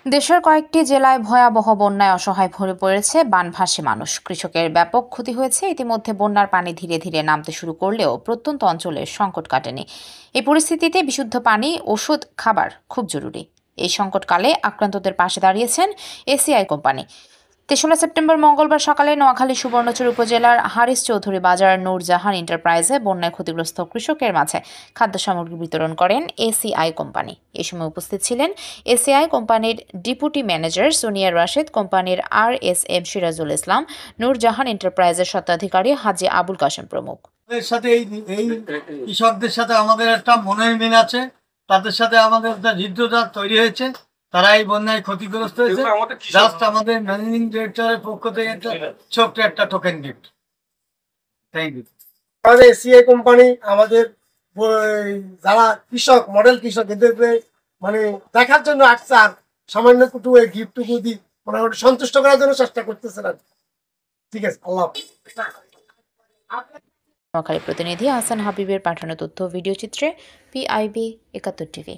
দেশের কয়েকটি জেলায় ভয়াবহ বন্যায় অসহায় ভরে পড়েছে বানভাসী মানুষ। কৃষকের ব্যাপক ক্ষতি হয়েছে। ইতিমধ্যে বন্যার পানি ধীরে ধীরে নামতে শুরু করলেও প্রত্যন্ত অঞ্চলের সংকট কাটেনি। এই পরিস্থিতিতে বিশুদ্ধ পানি, ওষুধ, খাবার খুব জরুরি। এই সংকটকালে আক্রান্তদের পাশে দাঁড়িয়েছেন এসিআই কোম্পানি। ৩রা সেপ্টেম্বর মঙ্গলবার সকালে নোয়াখালী সুবর্ণচর উপজেলার হারিস চৌধুরী বাজার নূরজাহান এন্টারপ্রাইজে বন্যায় ক্ষতিগ্রস্ত কৃষকের মাঝে খাদ্য সামগ্রী বিতরণ করেন এসিআই কোম্পানি। এ সময় উপস্থিত ছিলেন এসিআই কোম্পানির ডেপুটি ম্যানেজার সোনিয়া রাশেদ, কোম্পানির আরএসএম সিরাজুল ইসলাম, নূরজাহান এন্টারপ্রাইজের স্বত্বাধিকারী হাজী আবুল কাশেম প্রমুখ। সাথে এই কৃষকদের সাথে আমাদের একটা মনের মিল আছে, তাদের সাথে আমাদের একটা হৃদ্যতা তৈরি হয়েছে। তারা এই বন্যায় ক্ষতিগ্রস্ত হয়েছে। জাস্ট আমাদের ম্যানেজিং ডিরেক্টরের পক্ষ থেকে একটা ছোট্ট একটা টোকেন গিফট। Thank you. আমাদের এসিআই কোম্পানি আমাদের যারা কৃষক, মডেল কৃষক, এদেরকে মানে দেখার জন্য আসছে, আর সামান্য একটু গিফটটুকু দিই মোটামুটি সন্তুষ্ট করার জন্য চেষ্টা করতেছেন আর ঠিক আছে। আল্লাহ নোয়াখালী প্রতিনিধি হাসান হাবিবের পাঠানো তথ্য ভিডিও চিত্রে PIB ৭১ টিভি।